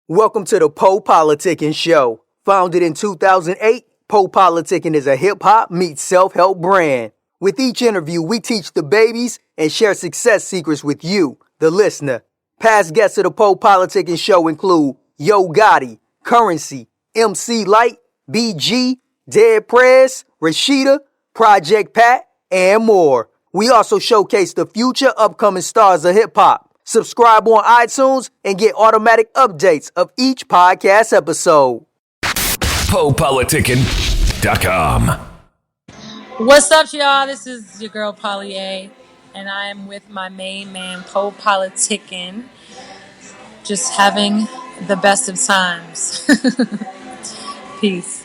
Welcome to the PoPolitickin show. Founded in 2008, PoPolitickin is a hip-hop meets self-help brand. With each interview, we teach the babies and share success secrets with you, the listener. Past guests of the PoPolitickin show include Yo Gotti, Currency, MC Light, BG, Dead Prez, Rashida, Project Pat, and more. We also showcase the future upcoming stars of hip-hop. Subscribe on iTunes and get automatic updates of each podcast episode. PoPolitickin.com. What's up, y'all? This is your girl, Polly A, and I am with my main man, PoPolitickin, just having the best of times. Peace.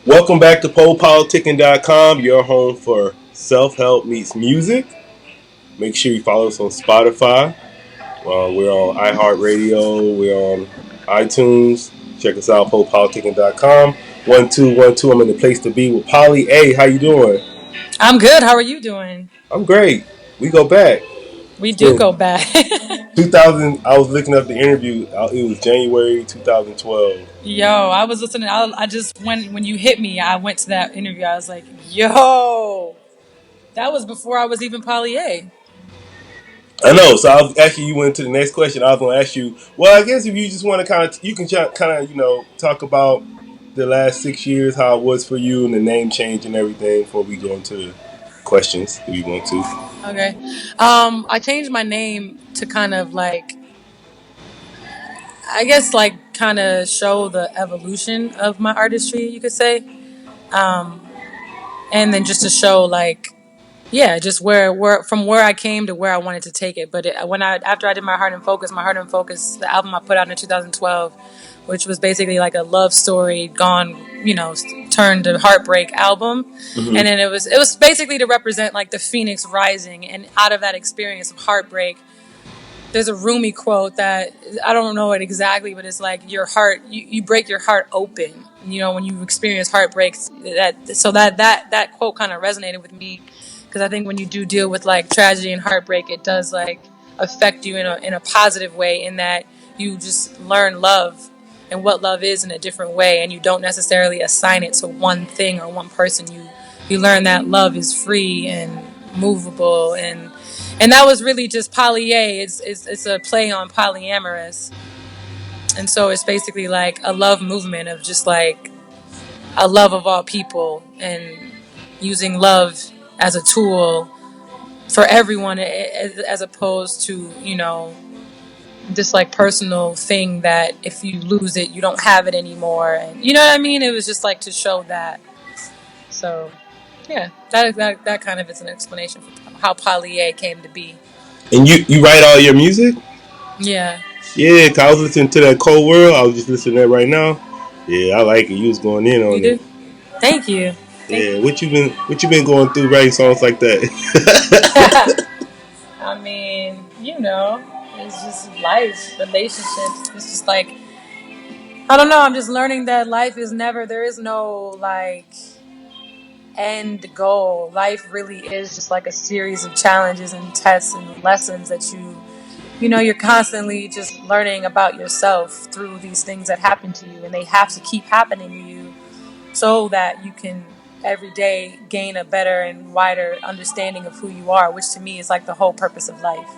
Welcome back to PoPolitickin.com, your home for self-help meets music. Make sure you follow us on Spotify. We're on iHeartRadio. We're on iTunes. Check us out, PoPolitickin.com. 1212, I'm in the place to be with Polly A. How you doing? I'm good. How are you doing? I'm great. We go back. We do go back. 2000, I was looking up the interview. It was January 2012. Yo, I was listening. I just, when you hit me, I went to that interview. I was like, yo, that was before I was even Polly A. I know. So I was actually, you went to the next question. I was going to ask you, well, I guess if you just want to you can talk about the last 6 years, how it was for you and the name change and everything before we go into questions if you want to. Okay. I changed my name to kind of kind of show the evolution of my artistry, you could say. And then just to show just where from where I came to where I wanted to take it. But after I did my Heart and Focus, the album I put out in 2012, which was basically like a love story turned to heartbreak album. Mm-hmm. And then it was basically to represent like the phoenix rising, and out of that experience of heartbreak, there's a Rumi quote that I don't know it exactly, but it's like your heart, you break your heart open. You know, when you experience heartbreaks, that quote kind of resonated with me because I think when you do deal with like tragedy and heartbreak, it does like affect you in a positive way in that you just learn love and what love is in a different way, and you don't necessarily assign it to one thing or one person. You learn that love is free and movable, and that was really just polye. It's a play on polyamorous, and so it's basically like a love movement of just like a love of all people and using love as a tool for everyone, as opposed to, you know, this like personal thing that if you lose it, you don't have it anymore. And you know what I mean? It was just like to show that. So, yeah, that kind of is an explanation for how polye came to be. And you write all your music? Yeah. Yeah, 'cause I was listening to that Cold World. I was just listening to that right now. Yeah, I like it. You was going in You on it. do? Thank you. Thank Yeah, what you been going through writing songs like that? you. I mean, you know, it's just life, relationships. It's just like, I don't know. I'm just learning that life is never, there is no like end goal. Life really is just like a series of challenges and tests and lessons that you know, you're constantly just learning about yourself through these things that happen to you, and they have to keep happening to you so that you can every day gain a better and wider understanding of who you are, which to me is like the whole purpose of life.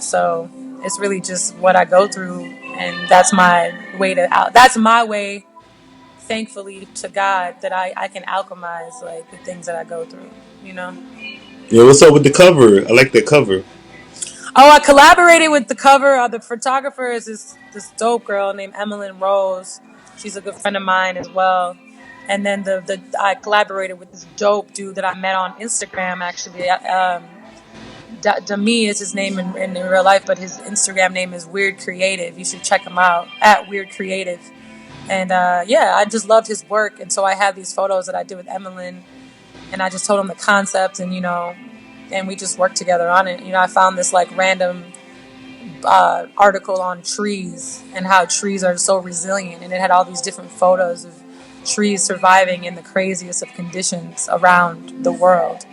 So it's really just what I go through, and that's my way to out. That's my way, thankfully to God, that I can alchemize like the things that I go through. You know. Yeah, what's up with the cover? I like that cover. Oh, I collaborated with the cover. The photographer is this dope girl named Emmeline Rose. She's a good friend of mine as well. And then the I collaborated with this dope dude that I met on Instagram actually. Dami is his name in real life, but his Instagram name is Weird Creative. You should check him out at Weird Creative. And yeah, I just loved his work, and so I have these photos that I did with Emmeline, and I just told him the concept, and you know, and we just worked together on it. You know, I found this like random article on trees and how trees are so resilient, and it had all these different photos of trees surviving in the craziest of conditions around the world.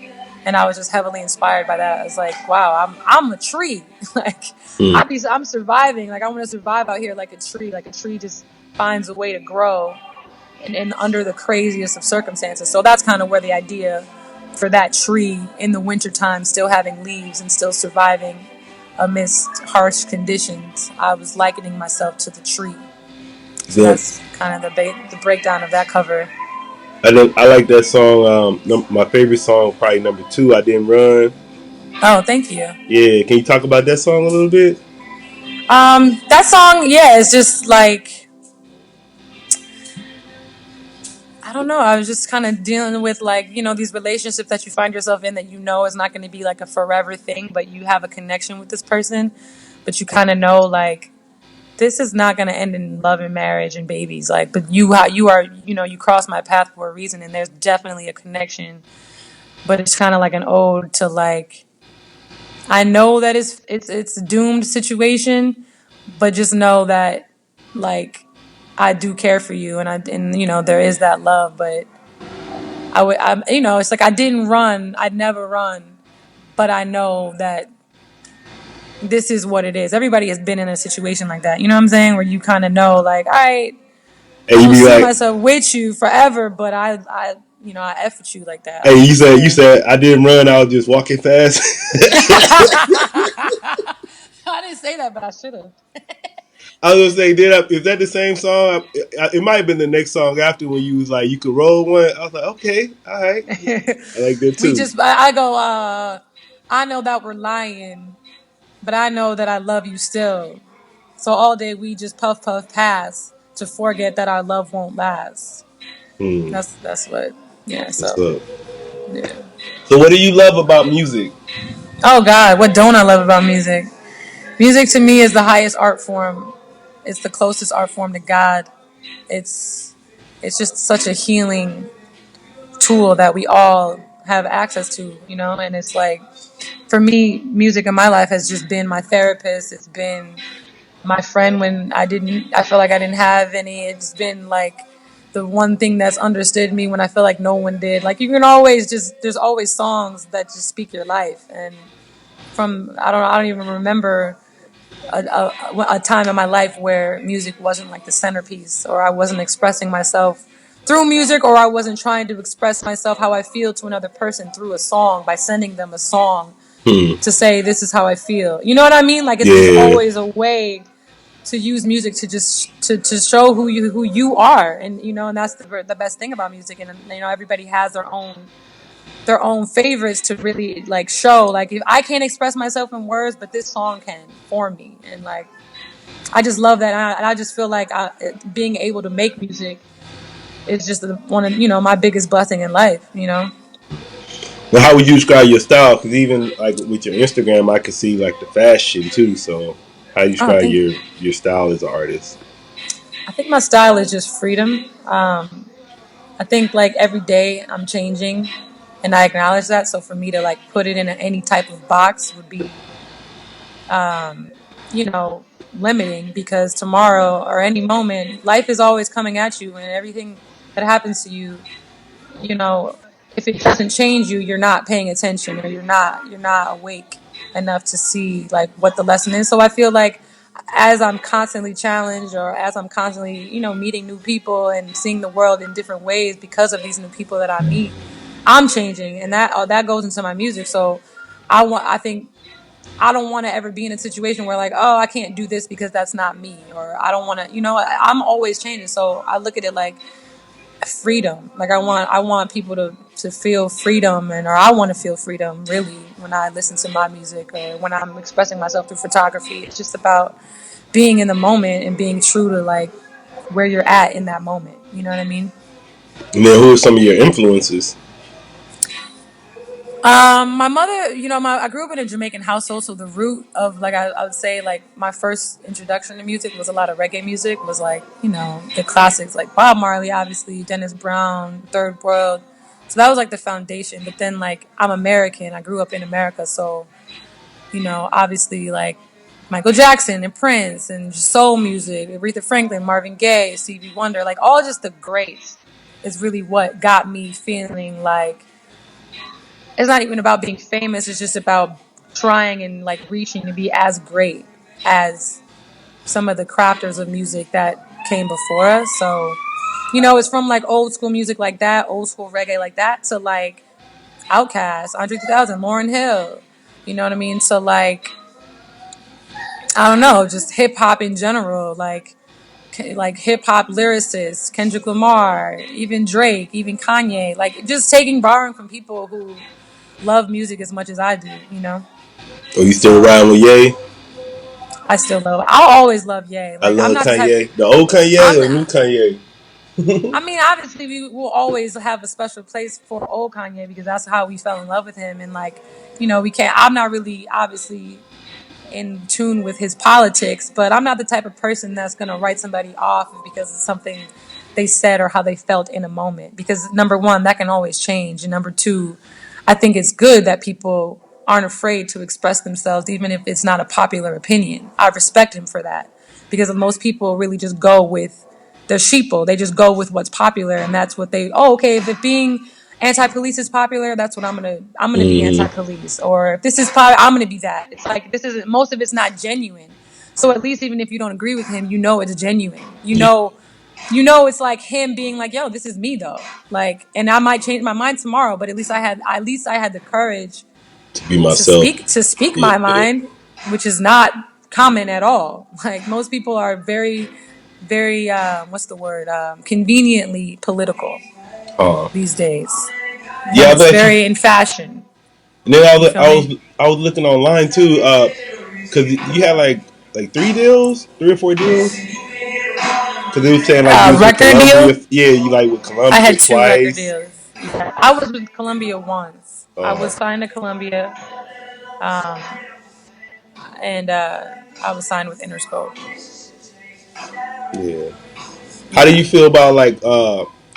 And I was just heavily inspired by that. I was like, wow, I'm a tree. Like I'm surviving. Like I want to survive out here like a tree. Like a tree just finds a way to grow and under the craziest of circumstances. So that's kind of where the idea for that tree in the wintertime still having leaves and still surviving amidst harsh conditions, I was likening myself to the tree. So that's kind of the breakdown of that cover. I like that song. My favorite song, probably number 2. I Didn't Run. Oh, thank you. Yeah, can you talk about that song a little bit? That song, yeah, it's just like, I don't know. I was just kind of dealing with like, you know, these relationships that you find yourself in that you know is not going to be like a forever thing, but you have a connection with this person, but you kind of know like this is not going to end in love and marriage and babies. Like, but you are, you know, you cross my path for a reason, and there's definitely a connection. But it's kind of like an ode to like, I know that it's a doomed situation, but just know that like I do care for you, and you know there is that love. But I'm you know, it's like I didn't run, I'd never run, but I know that this is what it is. Everybody has been in a situation like that. You know what I'm saying? Where you kind of know, like, all right, And I you don't be see like, myself with you forever, but you know, I F with you like that. hey, you said I didn't run. I was just walking fast. I didn't say that, but I should have. I was gonna say, is that the same song? It might have been the next song after when you was like, you could roll one. I was like, okay, all right, I like that We too. just, I go, I know that we're lying, but I know that I love you still. So all day we just puff pass to forget that our love won't last. That's what. Yeah. What's So up? yeah. So, what do you love about music? Oh God, what don't I love about music? Music to me is the highest art form. It's the closest art form to God. It's it's just such a healing tool that we all have access to, you know, and it's like for me, music in my life has just been my therapist. It's been my friend when I feel like I didn't have any. It's been like the one thing that's understood me when I feel like no one did. Like you can always there's always songs that just speak your life. And I don't even remember a time in my life where music wasn't like the centerpiece, or I wasn't expressing myself through music, or I wasn't trying to express myself how I feel to another person through a song by sending them a song to say this is how I feel. You know what I mean? Like it's just Yeah. always a way to use music to just to show who you are, and and that's the best thing about music. And everybody has their own favorites to really like show, like if I can't express myself in words, but this song can for me. And like I just love that, and I just feel like being able to make music is just one of my biggest blessing in life. Well, how would you describe your style? Because even like with your Instagram, I could see like the fashion too. So, how do you Oh, describe your style as an artist? I think my style is just freedom. I think like every day I'm changing, and I acknowledge that. So for me to like put it in any type of box would be, you know, limiting, because tomorrow or any moment, life is always coming at you, and everything that happens to you, you know, if it doesn't change you, you're not paying attention, or you're not awake enough to see like what the lesson is. So I feel like as I'm constantly challenged, or as I'm constantly, meeting new people and seeing the world in different ways because of these new people that I meet, I'm changing, and that goes into my music. So I think I don't want to ever be in a situation where like, oh, I can't do this because that's not me, or I don't want to, I'm always changing. So I look at it like freedom. Like I want people to feel freedom, or I want to feel freedom really when I listen to my music, or when I'm expressing myself through photography. It's just about being in the moment and being true to like where you're at in that moment. You know what I mean? And then, who are some of your influences? My mother, I grew up in a Jamaican household, so the root of like I would say like my first introduction to music was a lot of reggae music. Was like the classics like Bob Marley, obviously Dennis Brown, Third World. So that was like the foundation. But then like I'm American, I grew up in America, so obviously like Michael Jackson and Prince and soul music, Aretha Franklin, Marvin Gaye, Stevie Wonder, like all just the greats is really what got me feeling like it's not even about being famous. It's just about trying and like reaching to be as great as some of the crafters of music that came before us. So, it's from like old school music like that, old school reggae like that, to like Outkast, Andre 3000, Lauryn Hill. You know what I mean? So like, I don't know, just hip hop in general, like hip hop lyricists, Kendrick Lamar, even Drake, even Kanye, like just borrowing from people who love music as much as I do. Are you still So riding with Ye? I still love. I'll always love Ye. I Like I'm love not the type. Kanye. The old Kanye I'm. or new Kanye? I mean, obviously, we will always have a special place for old Kanye because that's how we fell in love with him. And like, we can't. I'm not really obviously in tune with his politics, but I'm not the type of person that's gonna write somebody off because of something they said or how they felt in a moment. Because number one, that can always change, and number two, I think it's good that people aren't afraid to express themselves, even if it's not a popular opinion. I respect him for that, because most people really just go with the sheeple. They just go with what's popular, and that's what they. Oh, okay. If it being anti-police is popular, that's what I'm gonna be anti-police. Or if this is popular, I'm gonna be that. It's like this isn't, most of it's not genuine. So at least even if you don't agree with him, it's genuine. It's like him being like, yo, this is me though. Like, and I might change my mind tomorrow, but at least I had the courage To be to myself. speak Yeah, my yeah. mind, which is not common at all. Like most people are very, very what's the word? Conveniently political Uh, these days, and yeah, it's but very in fashion. and then You feel me? I was looking online too, because you had like 3 deals, 3 or 4 deals. Because they were saying like you was with Record Columbia. deal. Yeah, you like with I Columbia had 2 record twice. deals. Yeah. I was with Columbia once. I Uh, was signed to Columbia, um, and I was signed with Interscope. yeah. How do Yeah. you feel about like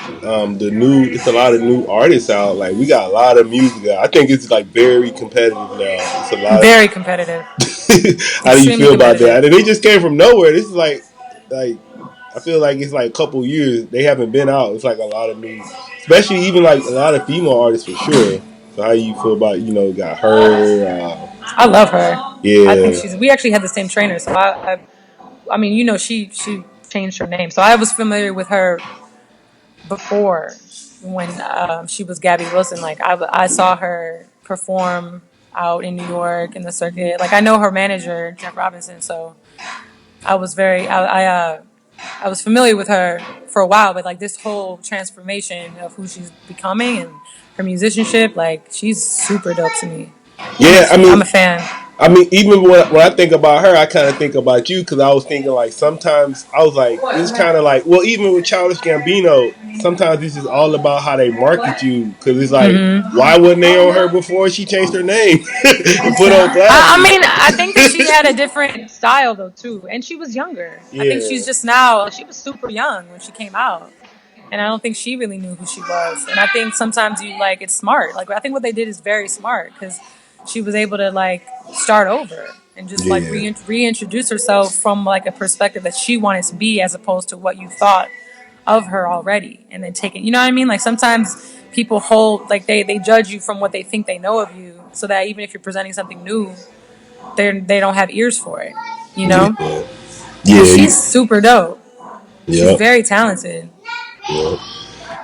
it's a lot of new artists out. Like we got a lot of music out. I think it's like very competitive now. It's a lot of. Very competitive. How do you Extremely feel about that? competitive. And they just came from nowhere. This is like I feel like it's like a couple years they haven't been out. It's like a lot of new, especially even like a lot of female artists for sure. So how you feel about got her? I love her. I think Yeah, we actually had the same trainer, so I mean, she changed her name, so I was familiar with her before when she was Gabby Wilson. Like I saw her perform out in New York in the circuit. Like I know her manager Jeff Robinson, so I was I was familiar with her for a while. But like this whole transformation of who she's becoming and her musicianship, like she's super dope to me. yeah. I'm a fan. I mean, even when I think about her, I kind of think about you because I was thinking like sometimes I was like, it's kind of like, well, even with Childish Gambino, sometimes this is all about how they market you because it's like, why wasn't they on her before she changed her name and put on I glasses? mean, I think that she had a different style though too, and she was younger. I think Yeah, she's just now. She was super young when she came out, and I don't think she really knew who she was. And I think sometimes it's smart. Like I think what they did is very smart because she was able to like start over and just like yeah, reintroduce herself from like a perspective that she wanted to be, as opposed to what you thought of her already, and then take it. You know what I mean? Like sometimes people hold like they judge you from what they think they know of you, so that even if you're presenting something new, they don't have ears for it. You know? yeah, And yeah, she's super dope. She's yeah, very talented. yeah.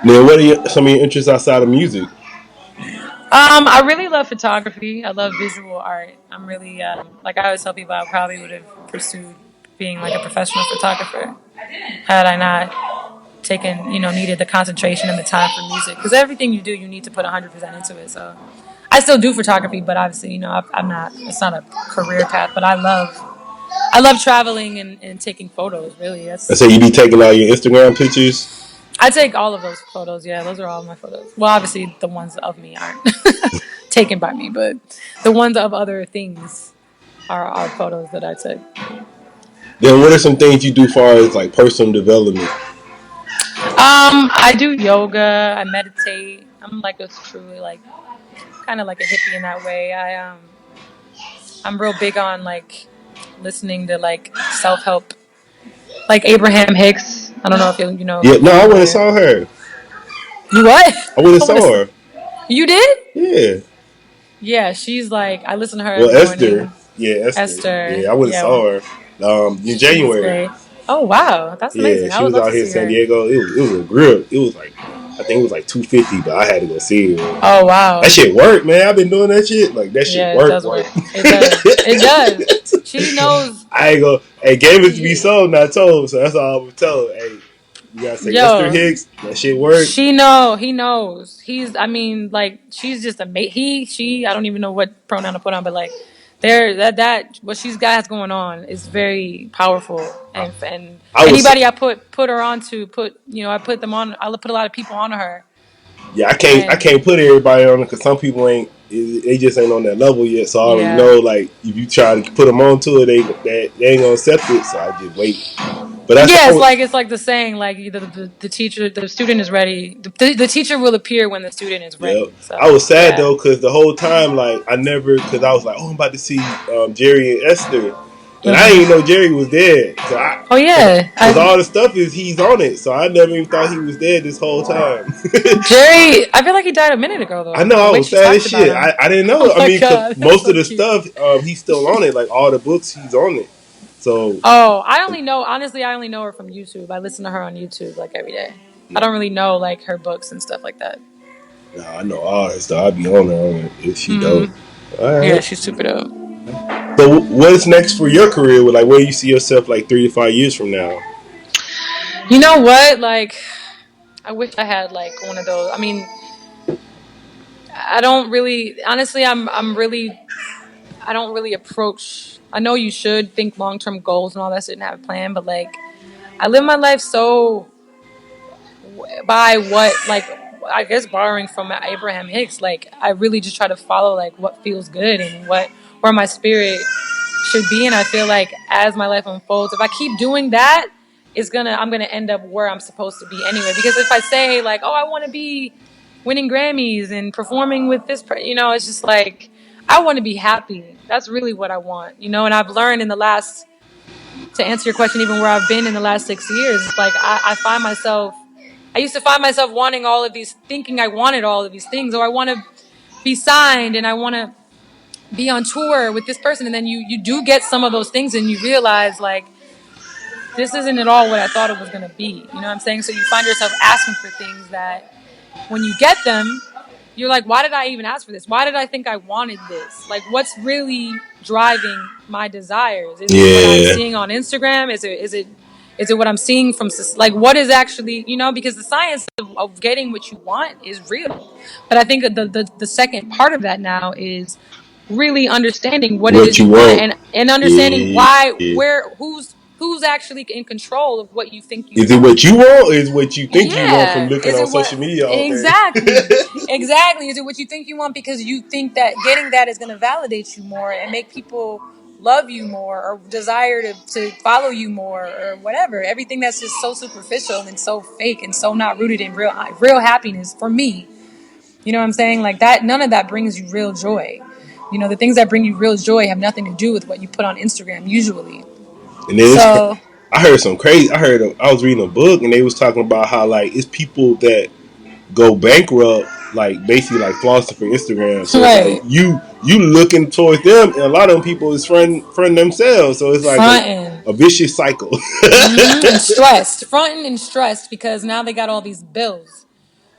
Now, what are some of your interests outside of music? I really love photography. I love visual art. I'm really like I always tell people I probably would have pursued being like a professional photographer had I not taken needed the concentration and the time for music, because everything you do you need to put 100% into it. So I still do photography, but obviously I'm not, it's not a career path, but I love traveling and taking photos. Really, I that's say you be taking all your Instagram pictures. I take all of those photos. Yeah, those are all my photos. Well, obviously the ones of me aren't taken by me, but the ones of other things are photos that I took. Then what are some things you do far as like personal development? I do yoga. I meditate. I'm like a truly like kind of like a hippie in that way. I'm real big on like listening to like self help, like Abraham Hicks. I don't know if you know if Yeah, you're no, I went and familiar. saw her. You what? I went and I want saw to. her. You did? Yeah. Yeah, she's like I listen to her Well, every Esther. morning. Yeah, Esther. Esther. Yeah, I went and Yeah, saw her in she's January. great. Oh wow, that's Yeah, amazing. I she would was love out to here in see San her. Diego. It was a grip. It was like I think it was like 250, but I had to go see her. Oh That wow. shit worked, man. I've been doing that shit. Like that shit Yeah, it work, does work. work. It does. It does. She knows. I ain't go. Hey, game is to be sold, not told. So that's all I would tell her. Hey, you gotta say Esther Yo, Hicks. That shit work. he knows. I mean, like, she's just she, I don't even know what pronoun to put on, but like, what she's got going on is very powerful. And I was. anybody I put her on to, I put them on, I put a lot of people on her. Yeah, I And can't put everybody on it because some people ain't. They just ain't on that level yet. So I already yeah. know, like, if you try to put them onto it, they ain't gonna accept it. So I just wait. But that's Yeah, I was, it's like the saying, like either the student is ready. The teacher will appear when the student is yeah. ready. I So was sad yeah. though because the whole time, like, I never because I was like, oh, I'm about to see Jerry and Esther, and I didn't even know Jerry was dead. So Oh yeah, because all the stuff is he's on it, so I never even thought he was dead this whole time. Jerry. I feel like he died a minute ago I though. know The I way was she sad as talked about shit. him. I didn't know. Oh I my mean, because god, that's most so of the cute. stuff he's still on it. Like all the books, he's on it. So Oh, I only know her from YouTube. I listen to her on YouTube like every day. I don't really know like her books and stuff like that. nah, I know all that stuff. I be on her on it. If she dope. All Yeah, right. she's super dope. So what's next for your career? Like where you see yourself like 3 to 5 years from now? You know what? Like, I wish I had like one of those. I mean, I don't really. Honestly, I don't really approach. I know you should think long term goals and all that shit and have a plan, but like, I live my life so by what like I guess borrowing from Abraham Hicks, like I really just try to follow like what feels good and where my spirit should be, and I feel like as my life unfolds, if I keep doing that, I'm gonna end up where I'm supposed to be anyway. Because if I say like, oh, I want to be winning Grammys and performing with this, it's just like I want to be happy. That's really what I want, And I've learned to answer your question, even where I've been in the last 6 years, it's like I used to find myself wanting all of these, thinking I wanted all of these things, or I want to be signed and I want to be on tour with this person, and then you do get some of those things and you realize like this isn't at all what I thought it was going to be. You know what I'm saying? So you find yourself asking for things that when you get them, you're like, why did I even ask for this? Why did I think I wanted this? Like, what's really driving my desires? Is it what I'm seeing on Instagram? Is it what I'm seeing from, like, what is actually, because the science of getting what you want is real. But I think the second part of that now is really understanding what it is you want, and understanding who's actually in control of what you think you want. Is it what you want, or is what you think you want from looking on social media all day? Exactly. Is it what you think you want because you think that getting that is going to validate you more and make people love you more or desire to follow you more or whatever? Everything that's just so superficial and so fake and so not rooted in real happiness for me. You know what I'm saying? Like that, none of that brings you real joy. The things that bring you real joy have nothing to do with what you put on Instagram usually. And then I heard some crazy. I was reading a book and they was talking about how like it's people that go bankrupt, like basically like flossing for Instagram. So right. It's like you looking towards them, and a lot of them people is friend themselves. So it's like a vicious cycle. And stressed, fronting and stressed because now they got all these bills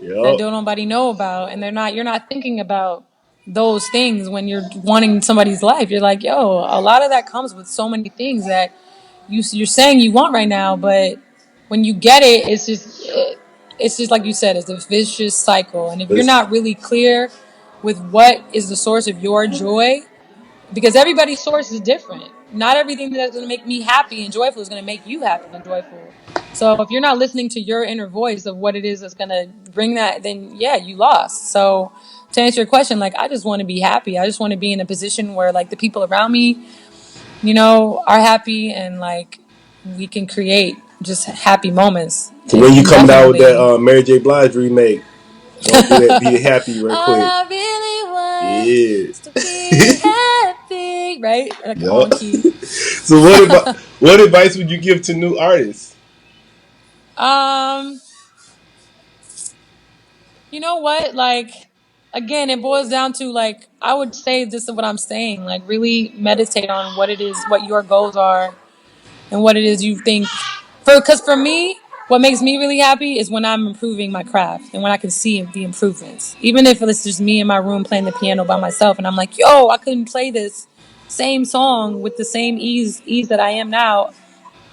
that don't nobody know about, and you're not thinking about those things when you're wanting somebody's life. You're like, yo, a lot of that comes with so many things that you're saying you want right now, but when you get it, it's just like you said, it's a vicious cycle. And if you're not really clear with what is the source of your joy, because everybody's source is different. Not everything that's going to make me happy and joyful is going to make you happy and joyful. So if you're not listening to your inner voice of what it is that's going to bring that, then yeah, you lost. So to answer your question, like, I just want to be happy. I just want to be in a position where like the people around me, are happy and like we can create just happy moments. So when you come out with that Mary J. Blige remake, don't do that. Be happy real quick. All I really want is to be happy, right? Like on key. So what advice would you give to new artists? You know what? Like, again, it boils down to like, I would say this is what I'm saying. Like, really meditate on what it is, what your goals are, and what it is you think. Because for me, what makes me really happy is when I'm improving my craft and when I can see the improvements. Even if it's just me in my room playing the piano by myself and I'm like, yo, I couldn't play this same song with the same ease that I am now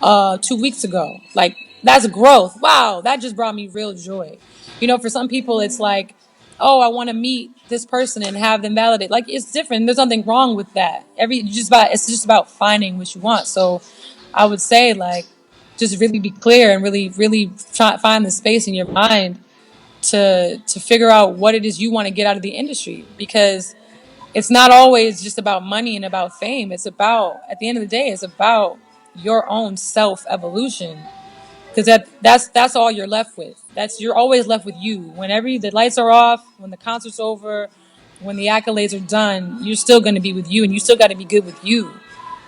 2 weeks ago. Like, that's growth. Wow, that just brought me real joy. For some people, it's like, oh, I want to meet this person and have them validate. Like, it's different. There's nothing wrong with that. It's just about finding what you want. So I would say, like, just really be clear and really, really try find the space in your mind to figure out what it is you want to get out of the industry, because it's not always just about money and about fame. It's about, at the end of the day, it's about your own self evolution, because that's all you're left with. You're always left with you. Whenever the lights are off, when the concert's over, when the accolades are done, you're still going to be with you, and you still got to be good with you.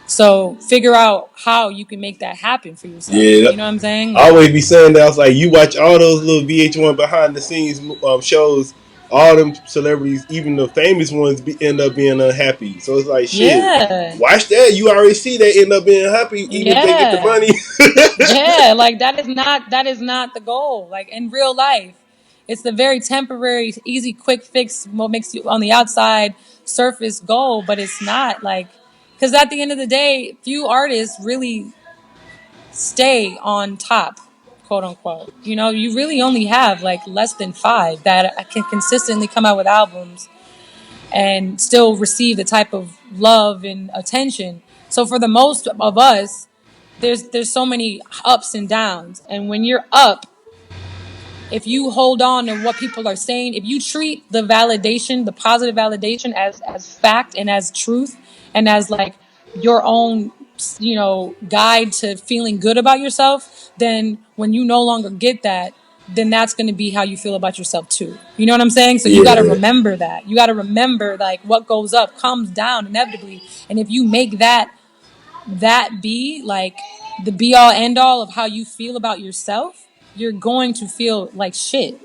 So figure out how you can make that happen for yourself. Yeah, you know what I'm saying? Like, I always be saying that. I was like, you watch all those little VH1 behind the scenes shows, all them celebrities, even the famous ones, end up being unhappy. So it's like, shit, watch that. You already see they end up being happy, even if they get the money. Yeah, like that is not the goal. Like in real life, it's the very temporary, easy, quick fix. What makes you on the outside surface goal, but it's not like. Because at the end of the day, few artists really stay on top, quote unquote. You really only have like less than 5 that can consistently come out with albums and still receive the type of love and attention. So for the most of us, there's so many ups and downs. And when you're up, if you hold on to what people are saying, if you treat the validation, the positive validation as fact and as truth, and as like your own guide to feeling good about yourself, then when you no longer get that, then that's going to be how you feel about yourself too. You know what I'm saying? So you got to remember that. You got to remember, like, what goes up comes down inevitably. And if you make that be like the be all end all of how you feel about yourself, you're going to feel like shit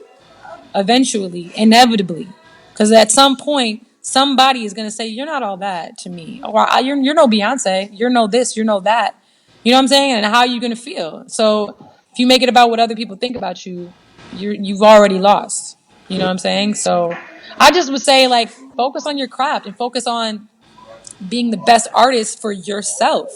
eventually, inevitably. Because at some point, somebody is going to say, you're not all that to me. Or you're no Beyonce. You're no this, you're no that. You know what I'm saying? And how are you going to feel? So if you make it about what other people think about you, you've already lost. You know what I'm saying? So I just would say, like, focus on your craft and focus on being the best artist for yourself.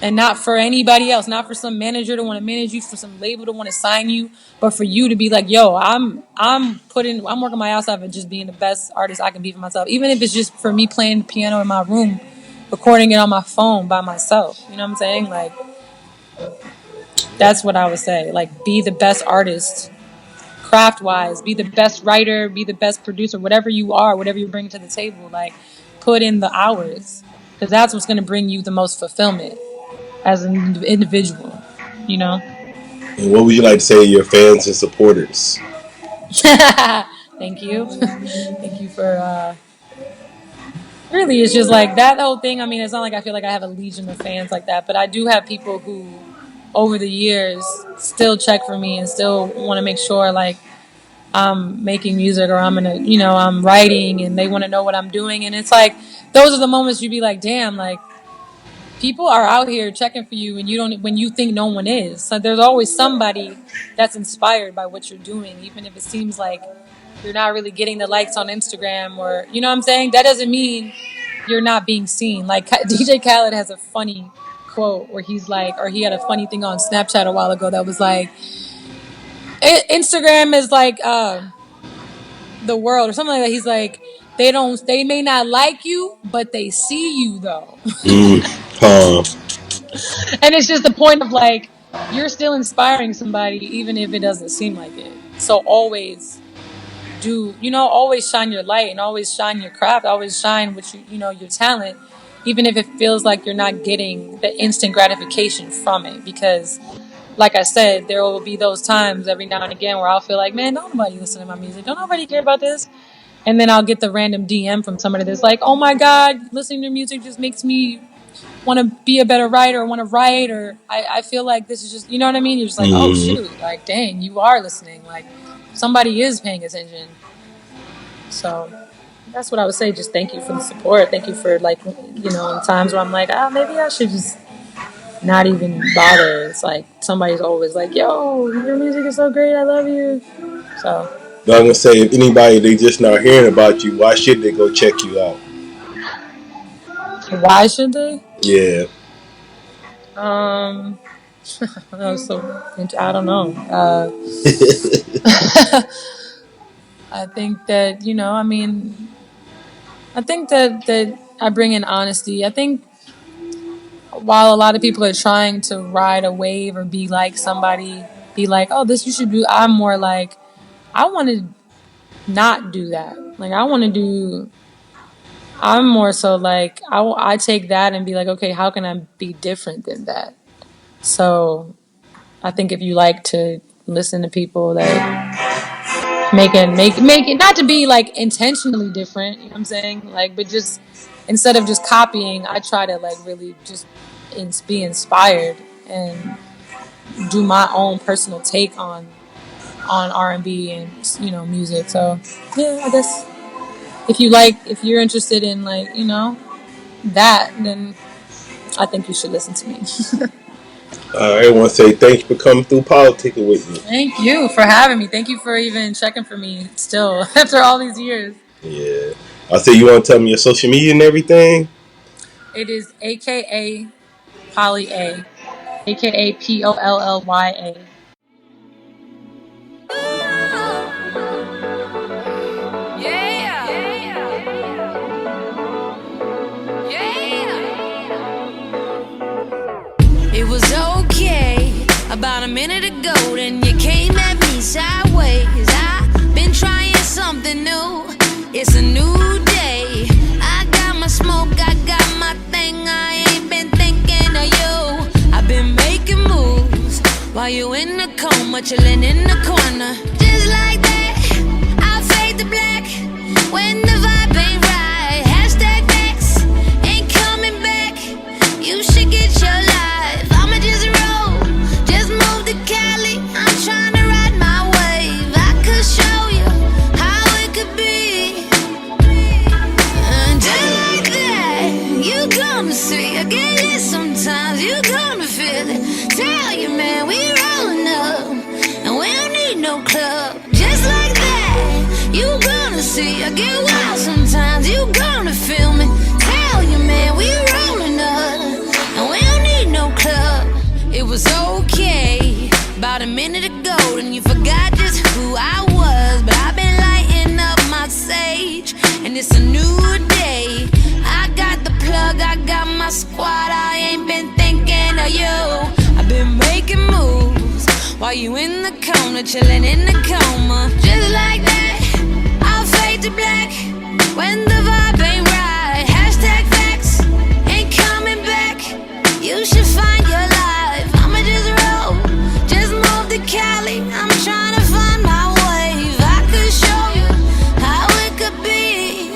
And not for anybody else, not for some manager to want to manage you, for some label to want to sign you, but for you to be like, yo, I'm working my ass off at just being the best artist I can be for myself. Even if it's just for me playing the piano in my room, recording it on my phone by myself. You know what I'm saying? Like, that's what I would say. Like, be the best artist, craft-wise. Be the best writer, be the best producer, whatever you are, whatever you bring to the table. Like, put in the hours, because that's what's going to bring you the most fulfillment as an individual, you know. And what would you like to say to your fans and supporters? Thank you. Thank you for really, it's just like that whole thing. I mean, it's not like I feel like I have a legion of fans like that, but I do have people who over the years still check for me and still want to make sure, like, I'm making music or I'm writing, and they want to know what I'm doing. And it's like, those are the moments you be like, damn, like, people are out here checking for you, and when you think no one is. So there's always somebody that's inspired by what you're doing, even if it seems like you're not really getting the likes on Instagram, or, you know what I'm saying? That doesn't mean you're not being seen. Like, DJ Khaled has a funny quote where he's like, or he had a funny thing on Snapchat a while ago that was like, Instagram is like the world, or something like that. He's like, they may not like you, but they see you though. And it's just the point of, like, you're still inspiring somebody even if it doesn't seem like it. So always always shine your light, and always shine your craft, always shine what your talent, even if it feels like you're not getting the instant gratification from it. Because, like I said, there will be those times every now and again where I'll feel like, man, don't nobody listen to my music. Don't nobody care about this. And then I'll get the random DM from somebody that's like, oh my God, listening to music just makes me want to be a better writer, or want to write, or I feel like this is just, you know what I mean? You're just like, oh shoot, like, dang, you are listening. Like, somebody is paying attention. So that's what I would say. Just thank you for the support. Thank you for, like, in times where I'm like, maybe I should just not even bother. It's like somebody's always like, yo, your music is so great, I love you. So But I'm gonna say, if anybody, they just not hearing about you, why should they go check you out? why should they? Yeah. So I don't know. I think that, I think that I bring in honesty. I think while a lot of people are trying to ride a wave or be like somebody, be like, oh, this you should do, I'm more like, I want to not do that. Like, I'm more so like, I take that and be like, okay, how can I be different than that? So I think if you like to listen to people that make it, not to be like intentionally different, you know what I'm saying? Like, but just instead of just copying, I try to, like, really just be inspired and do my own personal take on R&B and music. So yeah, I guess if you're interested in, like, that, then I think you should listen to me. I want to say thank you for coming through politicking with me. Thank you for having me. Thank you for even checking for me still after all these years. Yeah. I say, you want to tell me your social media and everything? It is AKA Polly A, AKA POLLYA. It was okay about a minute ago, then you came at me sideways. I've been trying something new. It's a new day. I got my smoke, I got my thing. I ain't been thinking you in the coma, chilling in the corner. Just like that, I'll fade to black when the vibe ain't right. Hashtag next, ain't coming back. You should get your life. I'ma just roll, just move to Cali. I'm trying to ride my wave. I could show you how it could be. And just like that, you gonna see. I get lit sometimes, you gonna feel it. Tell you, man, we rolling up, and we don't need no club. Just like that, you gonna see. I get wild sometimes, you gonna feel me. Tell you, man, we rolling up, and we don't need no club. It was okay about a minute ago, and you forgot just who I was. But I've been lighting up my sage, and it's a new day. I got the plug, I got my squad. I ain't been thinking of you. I've been making moves while you in the corner, chilling in the coma. Just like that, I'll fade to black when the vibe ain't right. Hashtag facts, ain't coming back. You should find your life. I'ma just roll, just move to Cali. I'm trying to find my wave. I could show you how it could be.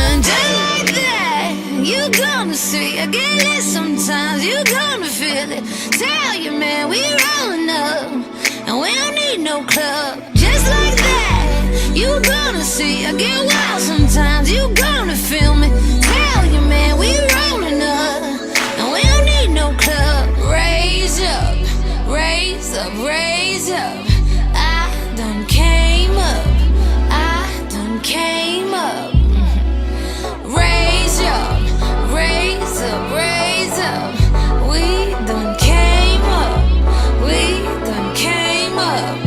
And just like that, you gonna see. I get lit sometimes, you gonna feel it. Tell you, man, we rolling up, and we don't need no club. Just like that, you gonna see. I get wild sometimes, you gonna feel me. Tell you, man, we rolling up, and we don't need no club. Raise up, raise up, raise up. I done came up, I done came up. Raise up, raise up, raise up. We done came up, we done came up.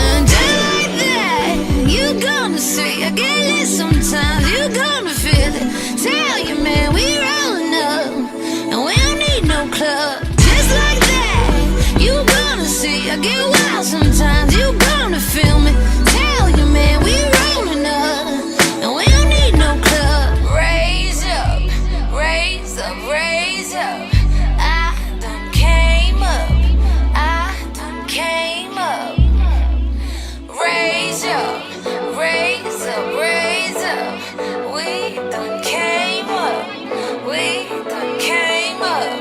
And just like that, you gonna see. I get lit sometimes, you gonna feel it. Tell you, man, we rolling up, and we don't need no club. Just like that, you gonna see. I get wild sometimes, you gonna feel me. Tell you, man, we rolling up, and we don't need no club. Raise up, raise up, raise up. I done came up, I done came up. Raise up, raise up, raise up. We done came up, we done came up.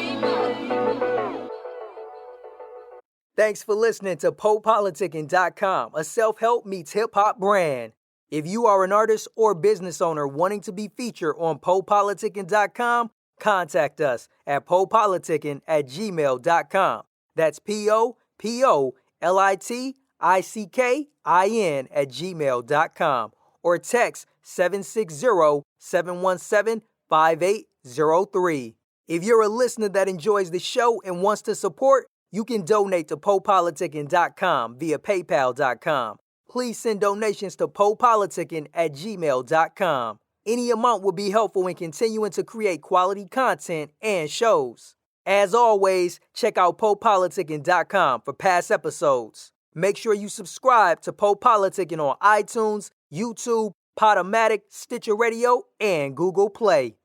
Thanks for listening to PoPolitickin.com, a self-help meets hip-hop brand. If you are an artist or business owner wanting to be featured on PoPolitickin.com, contact us at PoPolitickin@gmail.com. That's PoPolitickin@gmail.com. Or text 760-717-5803. If you're a listener that enjoys the show and wants to support, you can donate to PoPolitickin.com via PayPal.com. Please send donations to PoPolitickin@gmail.com. Any amount will be helpful in continuing to create quality content and shows. As always, check out PoPolitickin.com for past episodes. Make sure you subscribe to PoPolitickin on iTunes, YouTube, Podomatic, Stitcher Radio, and Google Play.